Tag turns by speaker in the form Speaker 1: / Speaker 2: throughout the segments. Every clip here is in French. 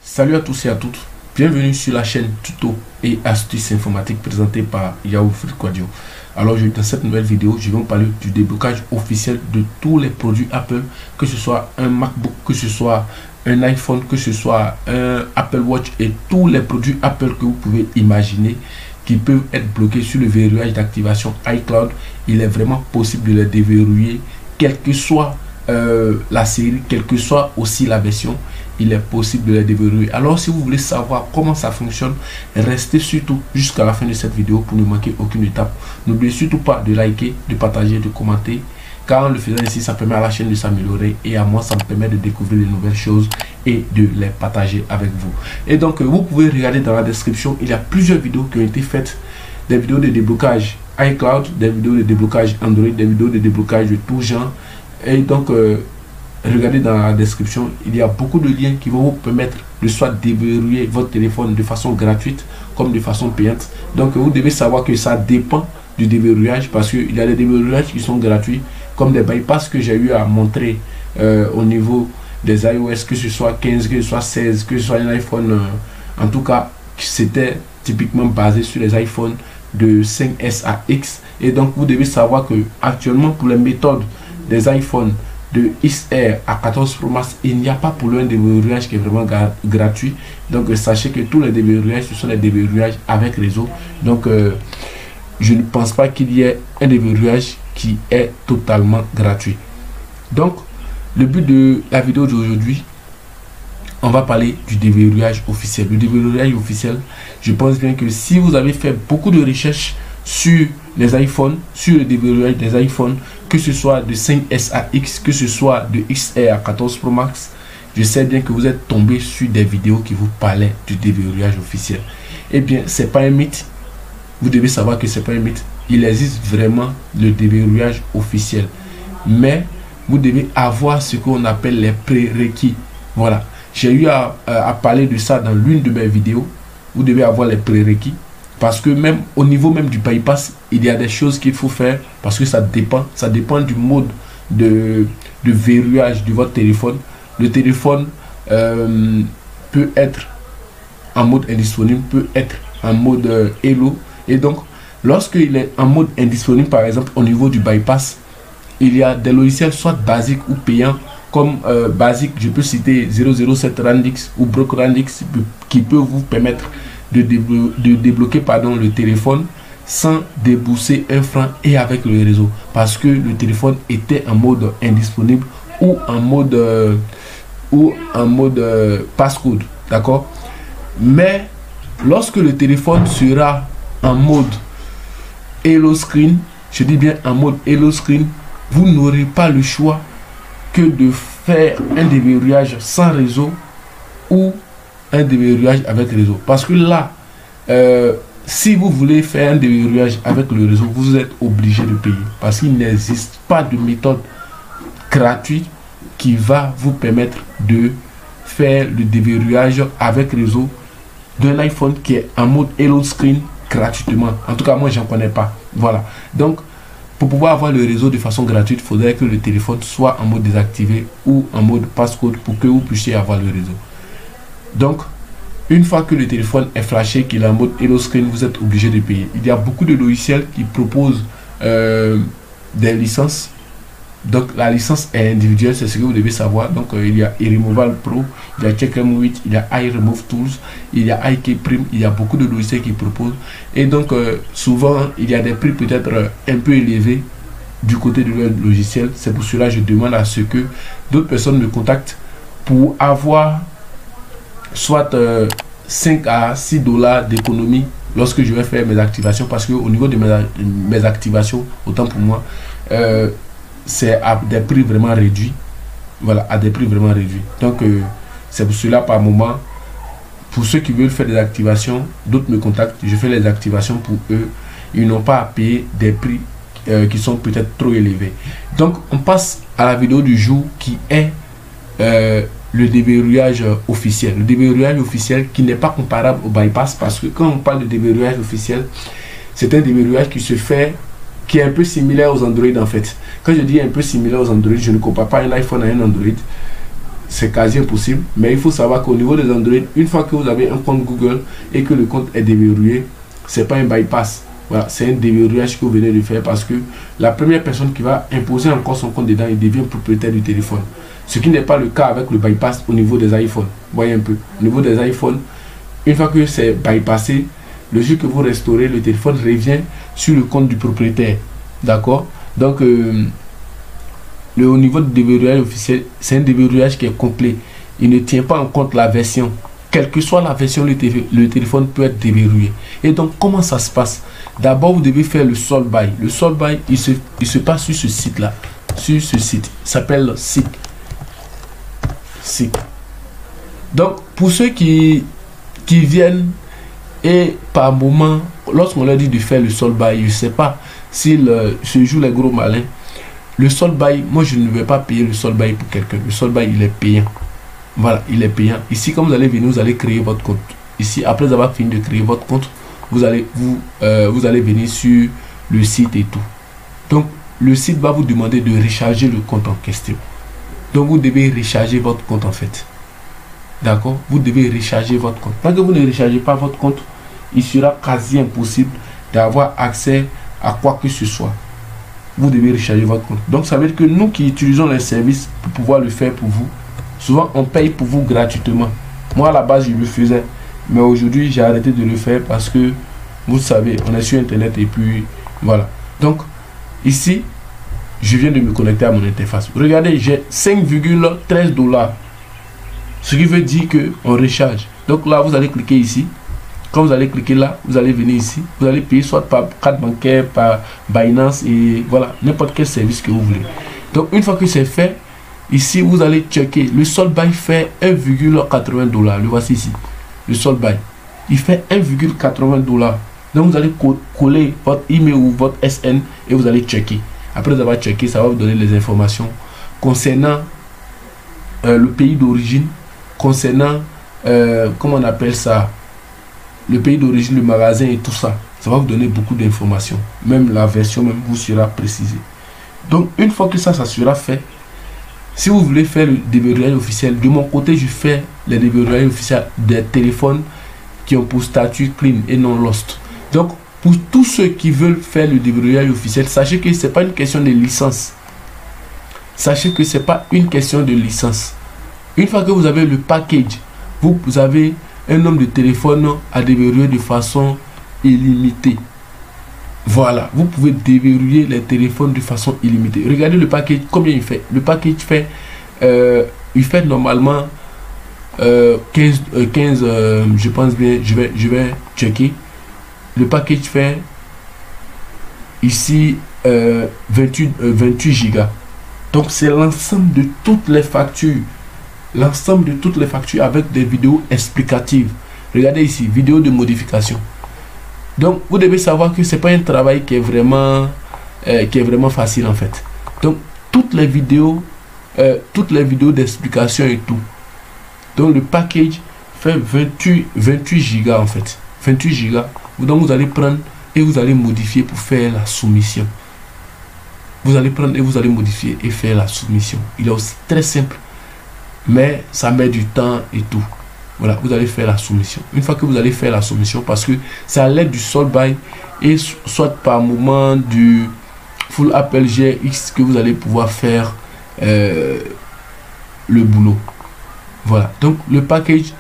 Speaker 1: Salut à tous et à toutes, bienvenue sur la chaîne tuto et astuces informatiques présentée par Yahoo Quadio. Alors dans cette nouvelle vidéo, je vais vous parler du déblocage officiel de tous les produits Apple, que ce soit un MacBook, que ce soit un iPhone, que ce soit un Apple Watch et tous les produits Apple que vous pouvez imaginer qui peuvent être bloqués sur le verrouillage d'activation iCloud. Il est vraiment possible de les déverrouiller, quelle que soit la série, quelle que soit aussi la version. Il est possible de les déverrouiller. Alors si vous voulez savoir comment ça fonctionne, restez surtout jusqu'à la fin de cette vidéo pour ne manquer aucune étape. N'oubliez surtout pas de liker, de partager, de commenter, car en le faisant ici, ça permet à la chaîne de s'améliorer et à moi, ça me permet de découvrir de nouvelles choses et de les partager avec vous. Et donc, vous pouvez regarder dans la description, il y a plusieurs vidéos qui ont été faites, des vidéos de déblocage iCloud, des vidéos de déblocage Android, des vidéos de déblocage de tout genre. Et donc, regardez dans la description, il y a beaucoup de liens qui vont vous permettre de soit déverrouiller votre téléphone de façon gratuite comme de façon payante. Donc vous devez savoir que ça dépend du déverrouillage, parce qu'il y a des déverrouillages qui sont gratuits comme des bypass que j'ai eu à montrer au niveau des iOS, que ce soit 15, que ce soit 16, que ce soit un iPhone, en tout cas c'était typiquement basé sur les iPhones de 5S à X. Et donc vous devez savoir que actuellement pour les méthodes des iPhones de XR à 14 Pro Max, il n'y a pas pour l'un déverrouillage qui est vraiment gratuit. Donc sachez que tous les déverrouillages, ce sont des déverrouillages avec réseau. Donc je ne pense pas qu'il y ait un déverrouillage qui est totalement gratuit. Donc le but de la vidéo d'aujourd'hui, on va parler du déverrouillage officiel. Le déverrouillage officiel, je pense bien que si vous avez fait beaucoup de recherches sur les iPhones, sur le déverrouillage des iPhones, que ce soit de 5S à X, que ce soit de XR à 14 Pro Max, je sais bien que vous êtes tombé sur des vidéos qui vous parlaient du déverrouillage officiel. Eh bien, c'est pas un mythe. Vous devez savoir que c'est pas un mythe. Il existe vraiment le déverrouillage officiel. Mais vous devez avoir ce qu'on appelle les prérequis. Voilà. J'ai eu à parler de ça dans l'une de mes vidéos. Vous devez avoir les prérequis. Parce que même au niveau même du bypass, il y a des choses qu'il faut faire, parce que ça dépend du mode de verrouillage de votre téléphone. Le téléphone peut être en mode indisponible, peut être en mode hello. Et donc, lorsqu'il est en mode indisponible, par exemple, au niveau du bypass, il y a des logiciels soit basiques ou payants. Comme basique, je peux citer 007 Randix ou Brock Randix qui peut vous permettre de débloquer le téléphone sans débourser un franc et avec le réseau, parce que le téléphone était en mode indisponible ou en mode passcode, d'accord. Mais lorsque le téléphone sera en mode hello screen, je dis bien en mode hello screen, vous n'aurez pas le choix que de faire un déverrouillage sans réseau ou un déverrouillage avec réseau. Parce que là, si vous voulez faire un déverrouillage avec le réseau, vous êtes obligé de payer, parce qu'il n'existe pas de méthode gratuite qui va vous permettre de faire le déverrouillage avec réseau d'un iPhone qui est en mode hello screen gratuitement. En tout cas, moi, j'en connais pas. Voilà. Donc, pour pouvoir avoir le réseau de façon gratuite, il faudrait que le téléphone soit en mode désactivé ou en mode passcode pour que vous puissiez avoir le réseau. Donc, une fois que le téléphone est flashé, qu'il est en mode hello screen, vous êtes obligé de payer. Il y a beaucoup de logiciels qui proposent des licences. Donc, la licence est individuelle, c'est ce que vous devez savoir. Donc, il y a iRemoval Pro, il y a CheckM8, il y a iRemove Tools, il y a iKeyPrime, il y a beaucoup de logiciels qui proposent. Et donc, souvent, il y a des prix peut-être un peu élevés du côté de leur logiciel. C'est pour cela que je demande à ce que d'autres personnes me contactent pour avoir soit 5 à 6 dollars d'économie lorsque je vais faire mes activations, parce que au niveau de mes activations, autant pour moi, c'est à des prix vraiment réduits. Voilà, à des prix vraiment réduits. Donc c'est pour cela, par moment, pour ceux qui veulent faire des activations, d'autres me contactent, je fais les activations pour eux. Ils n'ont pas à payer des prix qui sont peut-être trop élevés. Donc on passe à la vidéo du jour, qui est le déverrouillage officiel. Le déverrouillage officiel qui n'est pas comparable au bypass, parce que quand on parle de déverrouillage officiel, c'est un déverrouillage qui se fait, qui est un peu similaire aux Android en fait. Quand je dis un peu similaire aux Android, je ne compare pas un iPhone à un Android. c'est quasi impossible. Mais il faut savoir qu'au niveau des Android, une fois que vous avez un compte Google et que le compte est déverrouillé, c'est pas un bypass. Voilà, c'est un déverrouillage que vous venez de faire parce que la première personne qui va imposer encore son compte dedans, il devient propriétaire du téléphone. Ce qui n'est pas le cas avec le bypass au niveau des iPhones. Voyez un peu. Au niveau des iPhones, une fois que c'est bypassé, le jour que vous restaurez, le téléphone revient sur le compte du propriétaire. D'accord? Donc, au niveau du déverrouillage officiel, c'est un déverrouillage qui est complet. Il ne tient pas en compte la version. Quelle que soit la version, le téléphone peut être déverrouillé. Et donc, comment ça se passe? D'abord, vous devez faire le sold by. Le sold by, il se passe sur ce site-là. Sur ce site. Il s'appelle SICK. Donc, pour ceux qui viennent et par moment, lorsqu'on leur dit de faire le sold by, je ne sais pas s'ils se jouent les gros malins. Le sold by, moi je ne vais pas payer le sold by pour quelqu'un. Le sold by, il est payant. Voilà, il est payant. Ici, quand vous allez venir, vous allez créer votre compte. Ici, après avoir fini de créer votre compte, vous allez venir sur le site et tout. Donc, le site va vous demander de recharger le compte en question. Donc, vous devez recharger votre compte en fait. D'accord? Vous devez recharger votre compte. Tant que vous ne rechargez pas votre compte, il sera quasi impossible d'avoir accès à quoi que ce soit. Vous devez recharger votre compte. Donc, ça veut dire que nous qui utilisons les services pour pouvoir le faire pour vous, souvent on paye pour vous gratuitement. Moi, à la base, je le faisais. Mais aujourd'hui, j'ai arrêté de le faire parce que, vous savez, on est sur Internet et puis, voilà. Donc, ici, je viens de me connecter à mon interface. Regardez, j'ai 5,13 $. Ce qui veut dire qu'on recharge. Donc là, vous allez cliquer ici. Quand vous allez cliquer là, vous allez venir ici. Vous allez payer soit par carte bancaire, par Binance et voilà, n'importe quel service que vous voulez. Donc une fois que c'est fait, ici, vous allez checker. Le sold by fait 1,80 $. Le voici ici. Le sold by. Il fait 1,80 $. Donc vous allez coller votre email ou votre SN et vous allez checker. Après avoir checké, ça va vous donner les informations concernant le pays d'origine, concernant, comment on appelle ça, le pays d'origine, le magasin et tout ça. Ça va vous donner beaucoup d'informations. Même la version même vous sera précisée. Donc, une fois que ça sera fait, si vous voulez faire le déverrouillage officiel, de mon côté, je fais le déverrouillage officiel des téléphones qui ont pour statut clean et non lost. Donc, pour tous ceux qui veulent faire le déverrouillage officiel, sachez que ce n'est pas une question de licence. Sachez que ce n'est pas une question de licence. Une fois que vous avez le package, vous avez un nombre de téléphones à déverrouiller de façon illimitée. Voilà, vous pouvez déverrouiller les téléphones de façon illimitée. Regardez le package, combien il fait. Le package fait, il fait normalement 15, je pense bien, je vais checker. Le package fait ici 28 gigas. Donc c'est l'ensemble de toutes les factures. L'ensemble de toutes les factures avec des vidéos explicatives. Regardez ici, vidéo de modification. Donc vous devez savoir que c'est pas un travail qui est vraiment facile en fait. Donc toutes les vidéos d'explication et tout. Donc le package fait 28 gigas en fait. 28 gigas. Donc vous allez prendre et vous allez modifier pour faire la soumission. Vous allez prendre et vous allez modifier et faire la soumission. Il est aussi très simple, mais ça met du temps et tout. Voilà, vous allez faire la soumission. Une fois que vous allez faire la soumission, parce que c'est à l'aide du sold by et soit par moment du full Apple GX que vous allez pouvoir faire le boulot. Voilà, donc le package,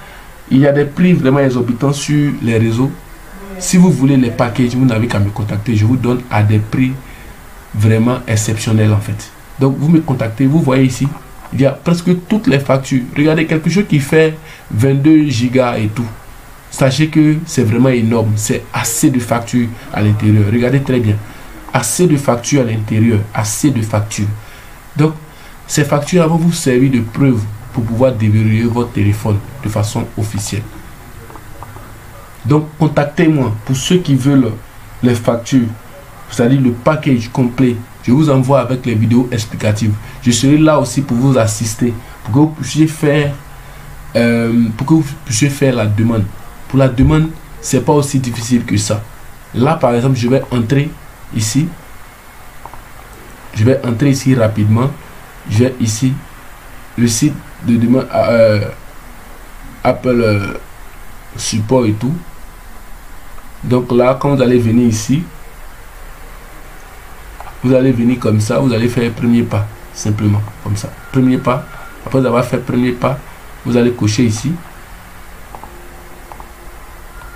Speaker 1: il y a des prix vraiment exorbitants sur les réseaux. Si vous voulez les packages, vous n'avez qu'à me contacter. Je vous donne à des prix vraiment exceptionnels en fait. Donc vous me contactez, vous voyez ici, il y a presque toutes les factures. Regardez, quelque chose qui fait 22 gigas et tout. Sachez que c'est vraiment énorme. C'est assez de factures à l'intérieur. Regardez très bien. Assez de factures à l'intérieur. Assez de factures. Donc, ces factures vont vous servir de preuve pour pouvoir déverrouiller votre téléphone de façon officielle. Donc, contactez-moi pour ceux qui veulent les factures, c'est-à-dire le package complet. Je vous envoie avec les vidéos explicatives. Je serai là aussi pour vous assister, pour que vous puissiez faire, la demande. Pour la demande, c'est pas aussi difficile que ça. Là, par exemple, je vais entrer ici. Je vais entrer ici rapidement. Je vais ici. le site de demande Apple support et tout. Donc là, quand vous allez venir ici, vous allez venir comme ça, vous allez faire premier pas, simplement, comme ça. Premier pas. Après avoir fait premier pas, vous allez cocher ici.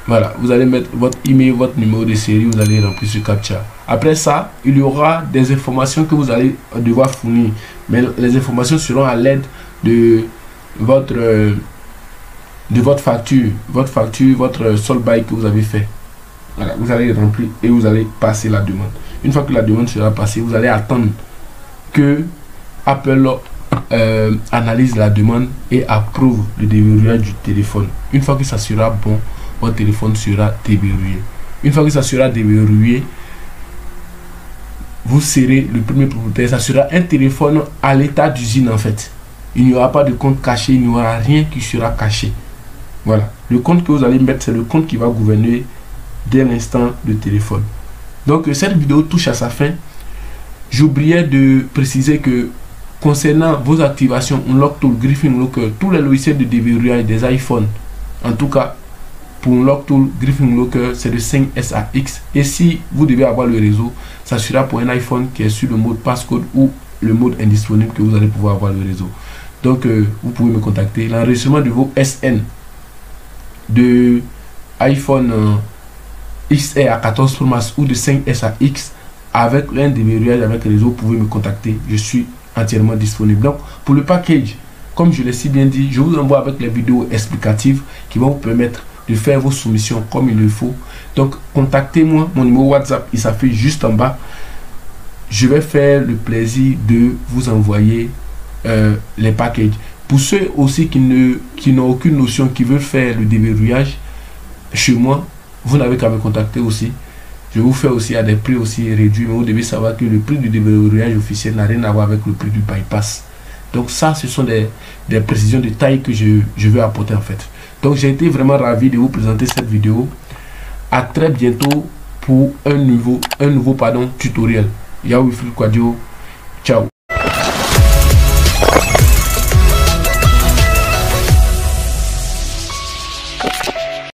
Speaker 1: Voilà, vous allez mettre votre email, votre numéro de série, vous allez remplir ce captcha. Après ça, il y aura des informations que vous allez devoir fournir. Mais les informations seront à l'aide de votre facture, votre solde bail que vous avez fait. Voilà, vous allez remplir et vous allez passer la demande. Une fois que la demande sera passée, vous allez attendre que Apple analyse la demande et approuve le déverrouillage du téléphone. Une fois que ça sera bon, votre téléphone sera déverrouillé. Une fois que ça sera déverrouillé, vous serez le premier propriétaire. Ça sera un téléphone à l'état d'usine en fait. Il n'y aura pas de compte caché, il n'y aura rien qui sera caché. Voilà. Le compte que vous allez mettre, c'est le compte qui va gouverner dès l'instant le téléphone. Donc cette vidéo touche à sa fin. J'oubliais de préciser que concernant vos activations Unlock Tool, Griffin Locker, tous les logiciels de déverrouillage des iPhones, en tout cas pour Unlock Tool, Griffin Locker, c'est le 5SAX. Et si vous devez avoir le réseau, ça sera pour un iPhone qui est sur le mode passcode ou le mode indisponible que vous allez pouvoir avoir le réseau. Donc vous pouvez me contacter. L'enregistrement de vos SN de iPhone XR à 14 Pro Max ou de 5SAX avec un déverrouillage avec réseau, vous pouvez me contacter. Je suis entièrement disponible. Donc pour le package, comme je l'ai si bien dit, je vous envoie avec les vidéos explicatives qui vont vous permettre de faire vos soumissions comme il le faut. Donc contactez-moi, mon numéro WhatsApp il s'affiche juste en bas. Je vais faire le plaisir de vous envoyer les packages. Pour ceux aussi qui n'ont aucune notion, qui veulent faire le déverrouillage chez moi, vous n'avez qu'à me contacter aussi. Je vous fais aussi à des prix aussi réduits, mais vous devez savoir que le prix du déverrouillage officiel n'a rien à voir avec le prix du bypass. Donc ça, ce sont des précisions de taille que je veux apporter en fait. Donc j'ai été vraiment ravi de vous présenter cette vidéo. À très bientôt pour un nouveau tutoriel. Yahoo Wilfried Kouadio. Ciao.